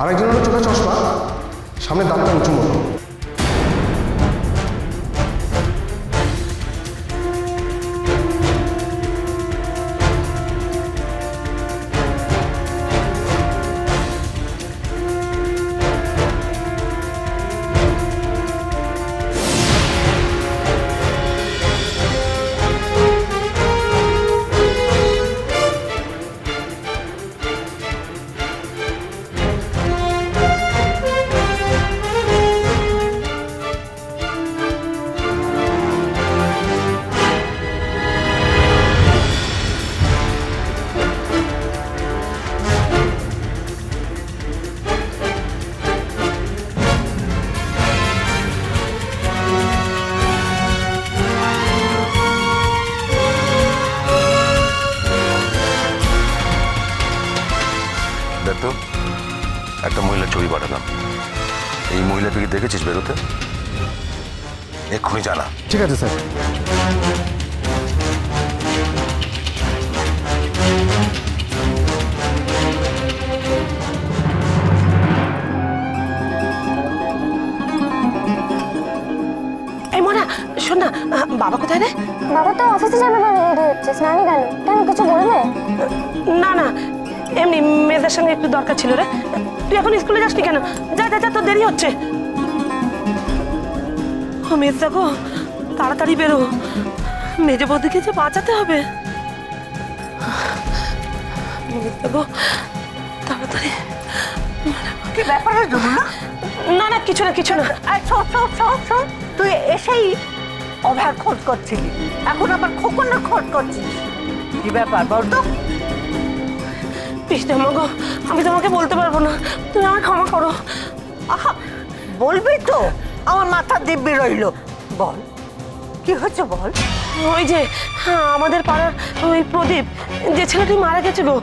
আর একজন হলো চোখে চশমা, সামনে দাঁতটা উঁচু মতো। দেখতো একটা মহিলার ছবি পাঠালাম। এই মহিলা তুই দেখেছিস বেরোতে? এক্ষুনি জানা। ঠিক আছে স্যার। এই মোনা শোন না, বাবা কোথায় রে? বাবা তো অফিসে যাবে বলে রেডি হচ্ছে, স্নানে গেল। কেন কিছু বলবে? না না, এমনি মেয়েদের সঙ্গে একটু দরকার ছিল রে। তুই এখন স্কুলে যাসনি কেন? যা যা যা, তোর দেরি হচ্ছে। ও মেজদা গো, তাড়াতাড়ি বেরো, মেজে বৌদিকে যে বাঁচাতে হবে। মেজদা গো, তাড়াতাড়ি। কি ব্যাপার হলো? না না, কিছু না কিছু না। তুই এসেই অভার খোঁজ করছিলি, এখন আবার খোকনের খোঁজ করছিস। কি ব্যাপার বলতো? পিসিমা গো, আমি তোমাকে বলতে পারবো না, তুমি আমায় ক্ষমা করো। আহা, বলবি তো, আমার মাথা দিব্যি রইল। বল কি হচ্ছে বল। ওই যে আমাদের পাড়ার ওই প্রদীপ, যে ছেলেটি মারা গেছে গো,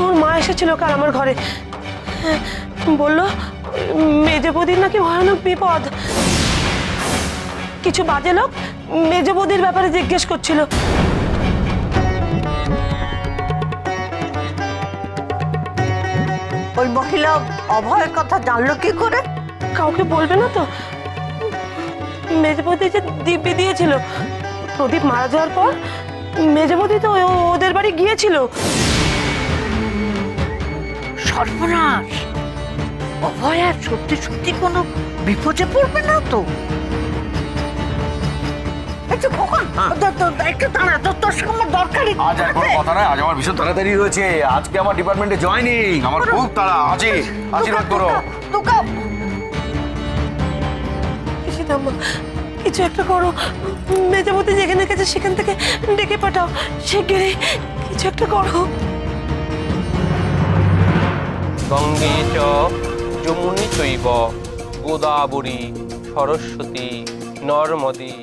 ওর মা এসেছিল কাল আমার ঘরে। বললো মেজে বৌদির নাকি ভয়ানক বিপদ। কিছু বাজে লোক মেজে বৌদির ব্যাপারে জিজ্ঞেস করছিল। ওই মহিলা অভয়ের কথা জানলো কি করে? কাউকে বলবে না তো? মেজে বৌদি যে দিব্যি দিয়েছিল, প্রদীপ মারা যাওয়ার পর মেজে বৌদি তো ওদের বাড়ি গিয়েছিল। সর্বনাশ! অভয় আর সত্যি সত্যি কোনো বিপদে পড়বে না তো? একটু খোকন, একটু দাঁড়া, তোর সঙ্গে দরকারি। আজ আর কোনো কথা নয়, আজ আমার ভীষণ তাড়াতাড়ি রয়েছে। আজকে আমার ডিপার্টমেন্টে জয়েনিং, আমার খুব তাড়া আছে। আশীর্বাদ করো। পিসিমা, কিছু একটা করো, মেজে বৌদি যেখানে গেছে সেখান থেকে ডেকে পাঠাও, শিগগিরই কিছু একটা করো। গঙ্গে চ যমুনি চৈব গোদাবরী সরস্বতী নর্মদী।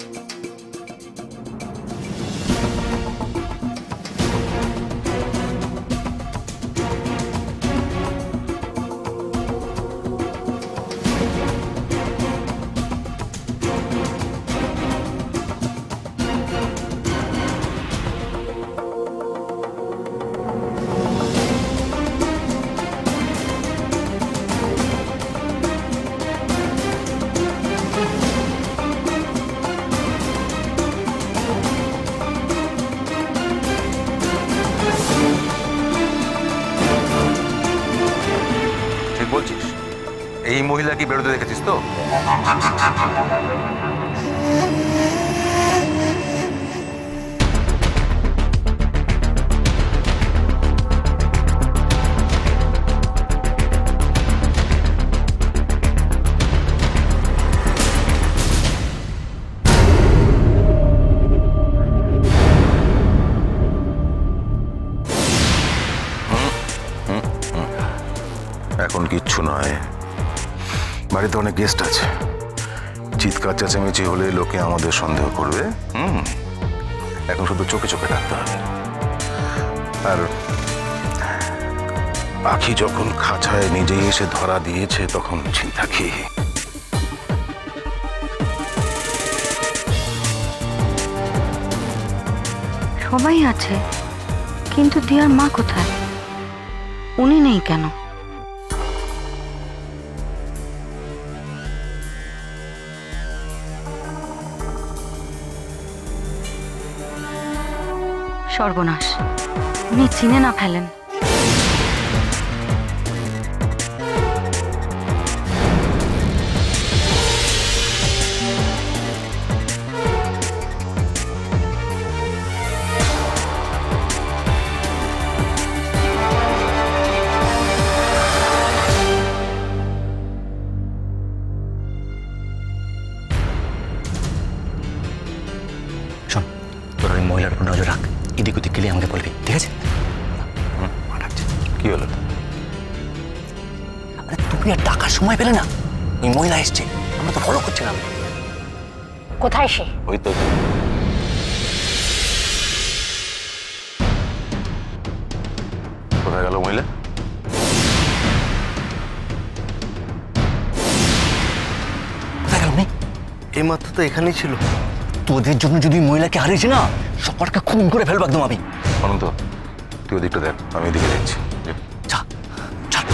বলছিস এই মহিলা কি বেরোতে দেখেছিস তো? এখন কিচ্ছু নয়, বাড়িতে অনেক গেস্ট আছে, চিৎকার চেঁচামেচি হলে লোকে আমাদের সন্দেহ করবে। এখন শুধু চোখে চোখে রাখতে হবে। আর পাখি যখন খাঁচায় নিজেই এসে ধরা দিয়েছে তখন চিন্তা কি? সবাই আছে, কিন্তু দিয়ার মা কোথায়? উনি নেই কেন? সর্বনাশ, উনি চিনে না ফেলেন। শোন, তোর ওই মহিলার উপর নজর রাখ, এদিক ওদিক গেলে আমাকে বলবি, ঠিক আছে? কি হলো? আরে তুমি আর টাকার সময় পেলে না, ওই মহিলা এসছে, আমরা তো ফলো করছিলাম। কোথায় সে? ওই তো কোথায় গেল মহিলা? কোথায় গেল? নেই, এইমাত্র তো এখানেই ছিল। তোদের জন্য যদি মহিলাকে হারিয়েছি না, সবারকে খুন করে ফেলবো একদম আমি। অনন্ত, তুই ওদিকটা দেখ, আমি এদিকে দেখছি। যা, চল।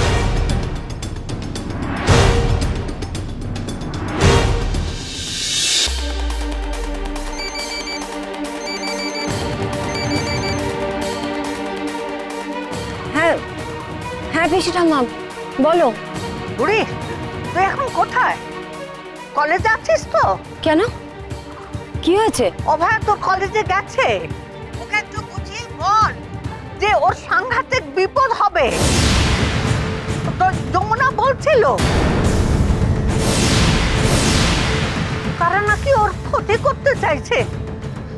হ্যাঁ হ্যাঁ পিসি ঠাম্মা বলো। বুড়ি, তুই এখন কোথায়? কলেজে আছিস তো? কেন, কি হয়েছে? অভয় তোর কলেজে গেছে, ওকে একটু বুঝিয়ে বল যে ওর সাংঘাতিক বিপদ হবে। তো যমুনা বলছিল তারা নাকি ওর ক্ষতি করতে চাইছে।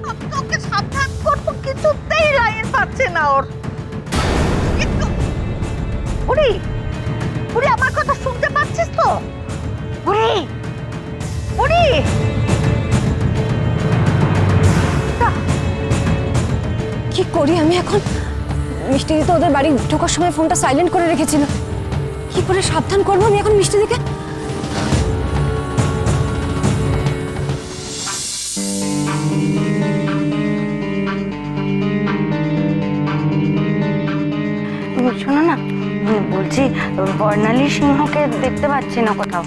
আমি তোকে সাবধান করবো, কিছুতেই লাইন পাচ্ছে না ওর। একটু বুড়ি, বুড়ি আমার কথা শুনতে পাচ্ছিস তো? বুড়ি, বুড়ি, কি করি আমি এখন? মিষ্টি দিতে ওদের বাড়ি ঢোকার সময় ফোনটা সাইলেন্ট করে রেখেছিল। কি করে সাবধান করবো আমি এখন মিষ্টি দিকে? শোনো না, বলছি বর্ণালী সিংহকে দেখতে পাচ্ছি না কোথাও,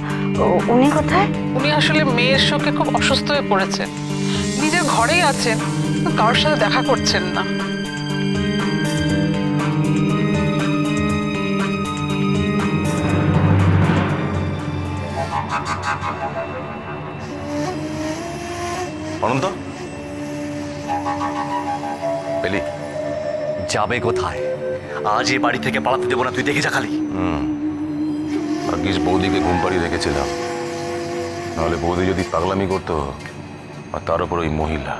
উনি কোথায়? উনি আসলে মেয়ের শোকে খুব অসুস্থ হয়ে পড়েছেন, নিজের ঘরেই আছেন, কারোর সাথে দেখা করছেন না। অনন্ত, পেলি? যাবে কোথায়? আজ এই বাড়ি থেকে পালাতে দেবো না, তুই দেখে যা খালি। ভাগ্যিস বৌদিকে ঘুম পাড়িয়ে রেখেছিলাম, নাহলে বৌদি যদি পাগলামি করতো, আর তার উপর ওই মহিলা,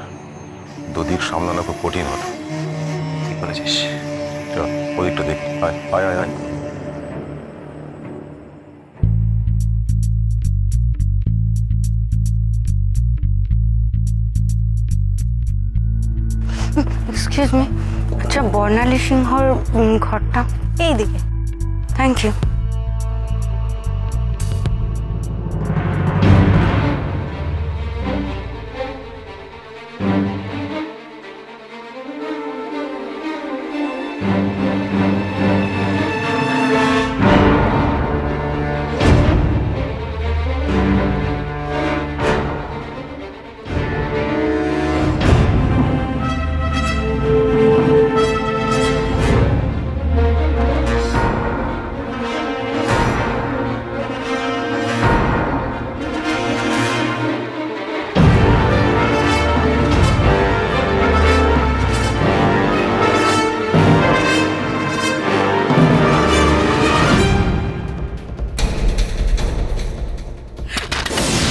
দুদিক সামলানো খুব কঠিন হতো। ঠিক বলেছিস, চল ওদিকটা দেখ। আয় আয় আয় আয়। এক্সকিউজ মি, আচ্ছা বর্ণালী সিংহর ঘরটা এইদিকে। Thank you.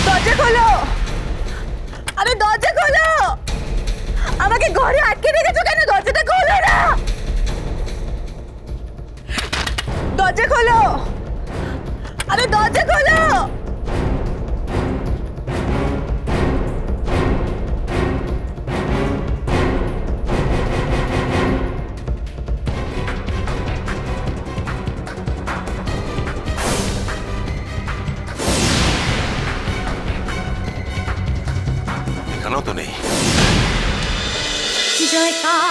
দরজা খোলো, আরে দরজা খোলো, আমাকে ঘরে আটকে রেখেছো কেন? দরজাটা খোলো না, দরজা খোলো, আরে দরজা খোলো। এখানেও তো নেই। জয়কার